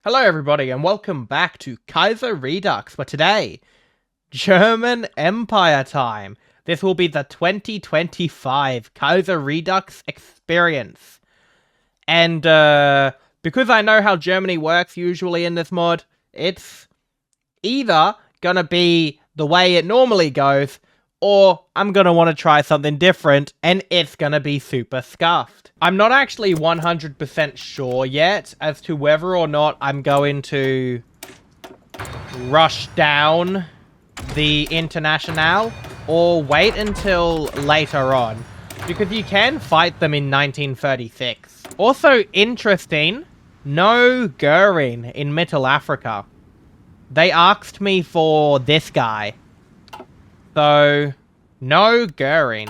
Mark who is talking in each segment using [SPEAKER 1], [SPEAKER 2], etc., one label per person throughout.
[SPEAKER 1] Hello everybody and welcome back to Kaiserredux, but today, German Empire time. This will be the 2025 Kaiserredux experience. And because I know how Germany works usually in this mod, it's either gonna be the way it normally goes, or I'm gonna want to try something different, and it's gonna be super scuffed. I'm not actually 100% sure yet as to whether or not I'm going to rush down the Internationale or wait until later on, because you can fight them in 1936. Also interesting, no Goering in Middle Africa. They asked me for this guy. So, no Goering.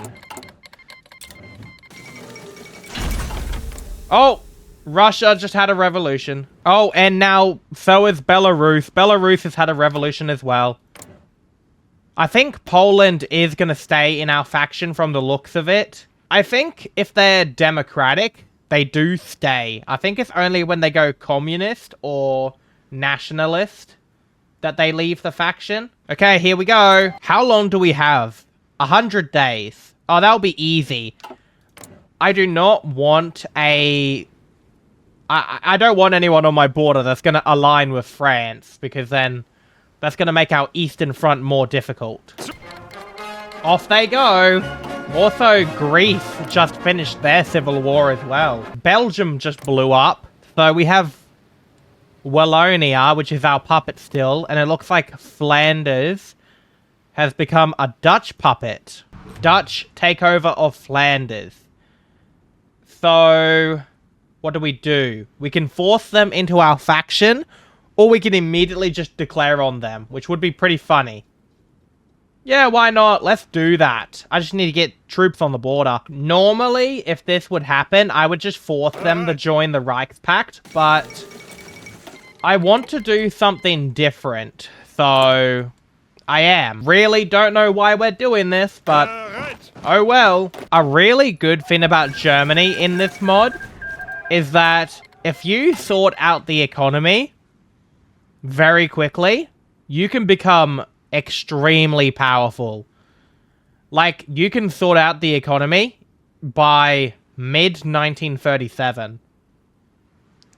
[SPEAKER 1] Oh! Russia just had a revolution. Oh, and now so is Belarus. Belarus has had a revolution as well. I think Poland is going to stay in our faction from the looks of it. I think if they're democratic, they do stay. I think it's only when they go communist or nationalist that they leave the faction. Okay, here we go. How long do we have? 100 days. Oh, that'll be easy. I do not want a... I don't want anyone on my border that's going to align with France, because then that's going to make our Eastern Front more difficult. Off they go. Also, Greece just finished their civil war as well. Belgium just blew up. So we have Wallonia, which is our puppet still, and it looks like Flanders has become a Dutch puppet. Dutch takeover of Flanders. So, what do? We can force them into our faction, or we can immediately just declare on them, which would be pretty funny. Yeah, why not? Let's do that. I just need to get troops on the border. Normally, if this would happen, I would just force them to join the Reichspakt, but I want to do something different, so I am. Really don't know why we're doing this, but oh well. A really good thing about Germany in this mod is that if you sort out the economy very quickly, you can become extremely powerful. Like, you can sort out the economy by mid-1937.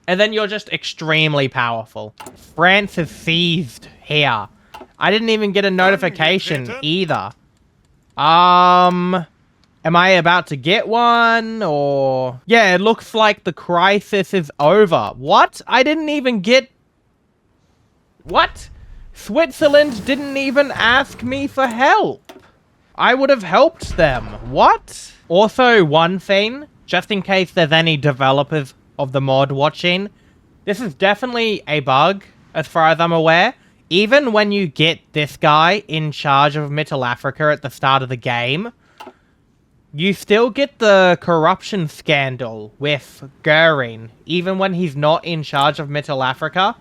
[SPEAKER 1] And then you're just extremely powerful. France has seized here. I didn't even get a notification either. Am I about to get one, or... Yeah, it looks like the crisis is over. What? I didn't even get... What? Switzerland didn't even ask me for help. I would have helped them. What? Also, one thing, just in case there's any developers of the mod watching, this is definitely a bug, as far as I'm aware. Even when you get this guy in charge of Middle Africa at the start of the game, you still get the corruption scandal with Goering, even when he's not in charge of Middle Africa.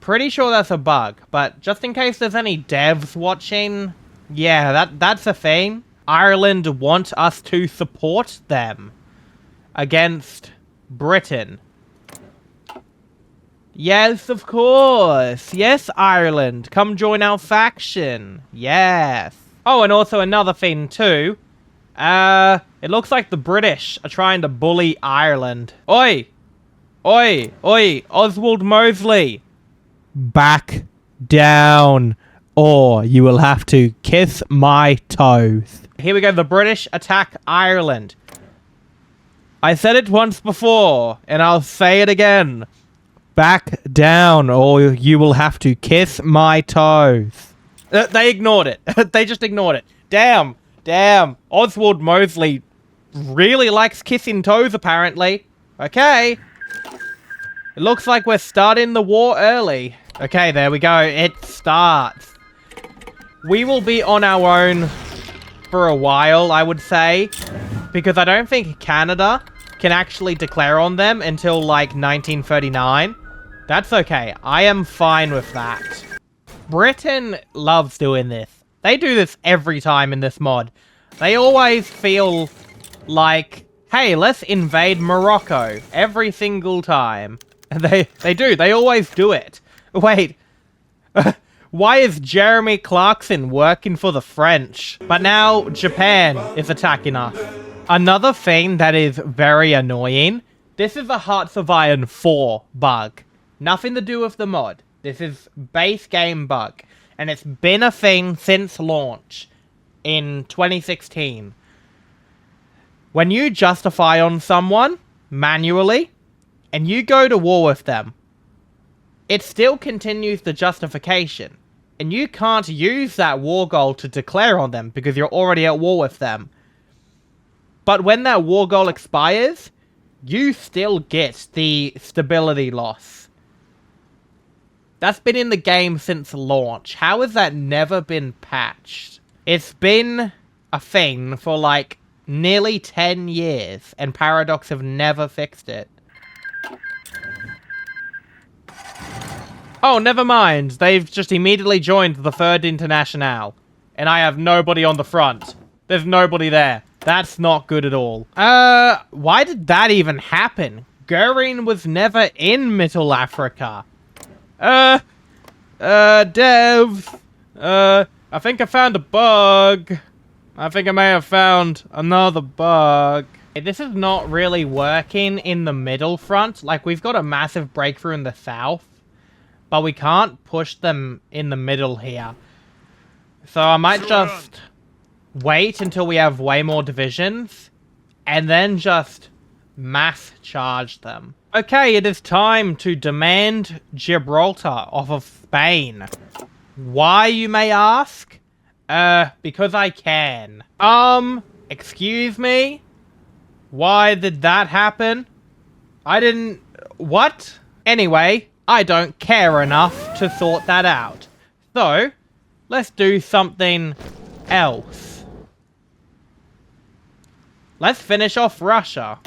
[SPEAKER 1] Pretty sure that's a bug, but just in case there's any devs watching, yeah, that's a thing. Ireland want us to support them against Britain. Yes, of course. Yes, Ireland. Come join our faction. Yes. Oh, and also another thing too. It looks like the British are trying to bully Ireland. Oi! Oi! Oi! Oswald Mosley! Back down, or you will have to kiss my toes. Here we go. The British attack Ireland. I said it once before, and I'll say it again. Back down, or you will have to kiss my toes. They ignored it. They just ignored it. Damn. Damn. Oswald Mosley really likes kissing toes, apparently. Okay. It looks like we're starting the war early. Okay, there we go. It starts. We will be on our own for a while, I would say, because I don't think Canada can actually declare on them until, like, 1939. That's okay. I am fine with that. Britain loves doing this. They do this every time in this mod. They always feel like, hey, let's invade Morocco every single time. They do. They always do it. Wait. Why is Jeremy Clarkson working for the French? But now Japan is attacking us. Another thing that is very annoying. This is a Hearts of Iron 4 bug. Nothing to do with the mod. This is base game bug. And it's been a thing since launch in 2016. When you justify on someone manually and you go to war with them, it still continues the justification. And you can't use that war goal to declare on them because you're already at war with them. But when that war goal expires, you still get the stability loss. That's been in the game since launch. How has that never been patched? It's been a thing for like nearly 10 years, and Paradox have never fixed it. Oh, never mind. They've just immediately joined the Third Internationale. And I have nobody on the front. There's nobody there. That's not good at all. Why did that even happen? Goering was never in Middle Africa. Dev. I think I found a bug. I think I may have found another bug. This is not really working in the middle front. Like, we've got a massive breakthrough in the south. But we can't push them in the middle here. So I might just wait until we have way more divisions. And then just mass charge them. Okay, it is time to demand Gibraltar off of Spain. Why, you may ask? Because I can. Excuse me? Why did that happen? I didn't... What? Anyway, I don't care enough to sort that out. So, let's do something else. Let's finish off Russia.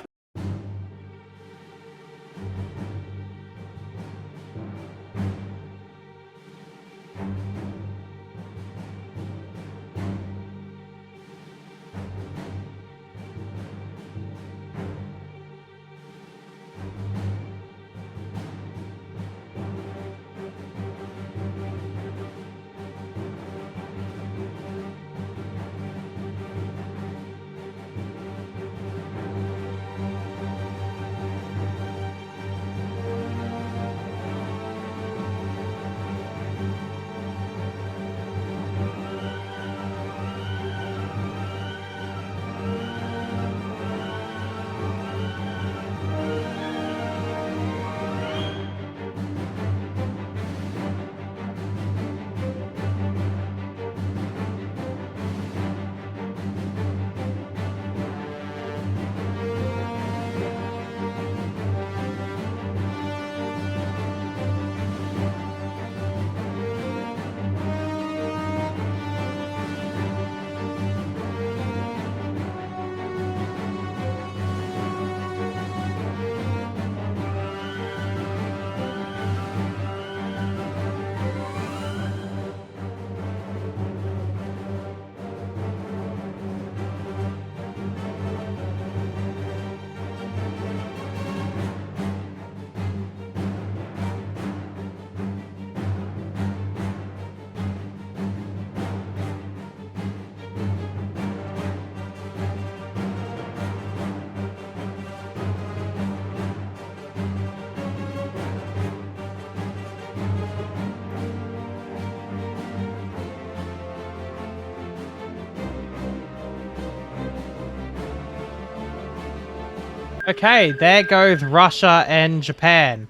[SPEAKER 1] Okay, there goes Russia and Japan.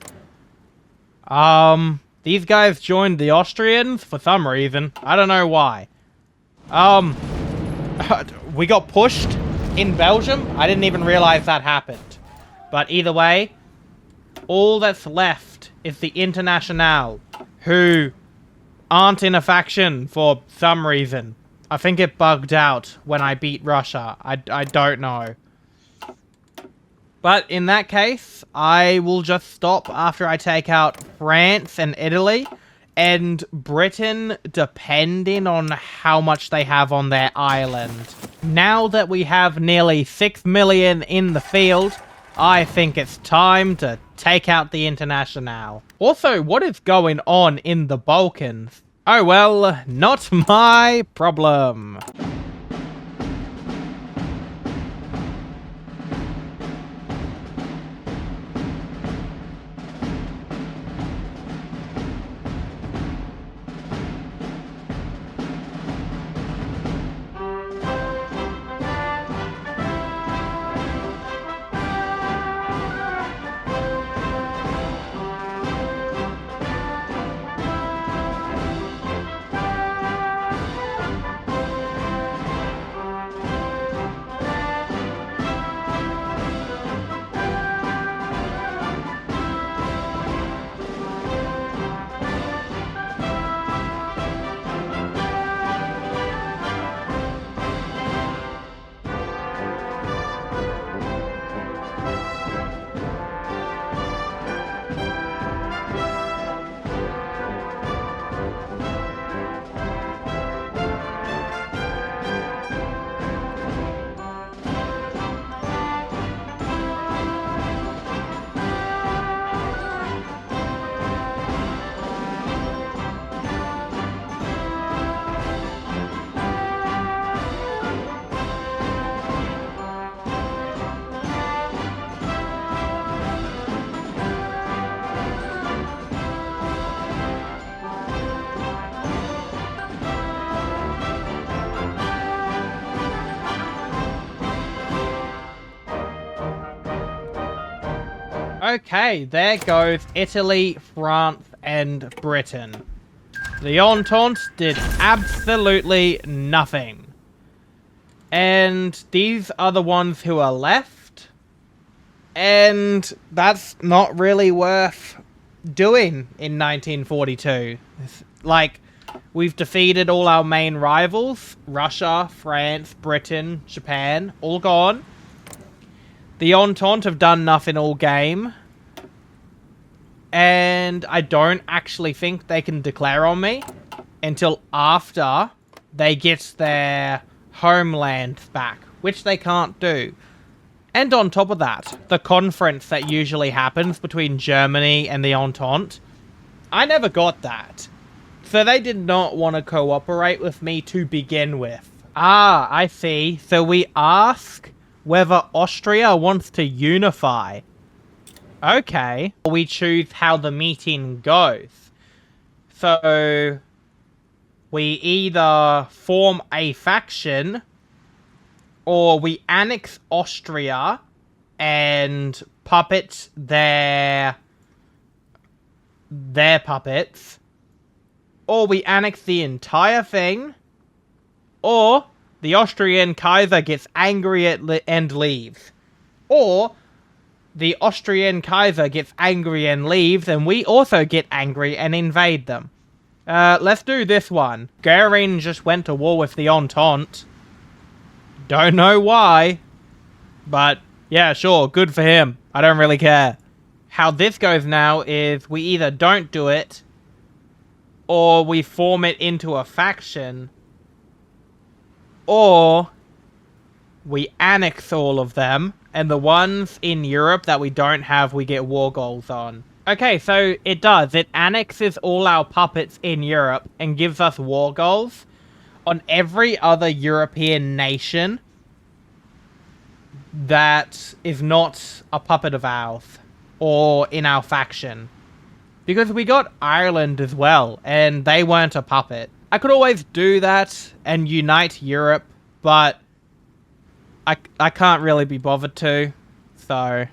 [SPEAKER 1] These guys joined the Austrians for some reason. I don't know why. We got pushed in Belgium. I didn't even realize that happened. But either way, all that's left is the Internationale, who aren't in a faction for some reason. I think it bugged out when I beat Russia. I don't know. But in that case, I will just stop after I take out France and Italy. And Britain, depending on how much they have on their island. Now that we have nearly 6 million in the field, I think it's time to take out the Internationale. Also, what is going on in the Balkans? Oh well, not my problem. Okay, there goes Italy, France, and Britain. The Entente did absolutely nothing. And these are the ones who are left. And that's not really worth doing in 1942. Like, we've defeated all our main rivals. Russia, France, Britain, Japan, all gone. The Entente have done nothing all game. And I don't actually think they can declare on me until after they get their homeland back, which they can't do. And on top of that, the conference that usually happens between Germany and the Entente, I never got that. So they did not want to cooperate with me to begin with. Ah, I see. So we ask whether Austria wants to unify. Okay. We choose how the meeting goes. So we either form a faction or we annex Austria and puppet their puppets, or we annex the entire thing, or the Austrian Kaiser gets angry and leaves, or the Austrian Kaiser gets angry and leaves, and we also get angry and invade them. Let's do this one. Goering just went to war with the Entente. Don't know why, but yeah, sure, good for him. I don't really care. How this goes now is we either don't do it, or we form it into a faction, or we annex all of them, and the ones in Europe that we don't have, we get war goals on. Okay, so it does. It annexes all our puppets in Europe and gives us war goals on every other European nation that is not a puppet of ours or in our faction. Because we got Ireland as well, and they weren't a puppet. I could always do that and unite Europe, but I can't really be bothered to, so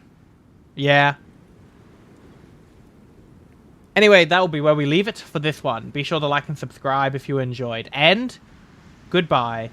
[SPEAKER 1] yeah. Anyway, that will be where we leave it for this one. Be sure to like and subscribe if you enjoyed, and goodbye.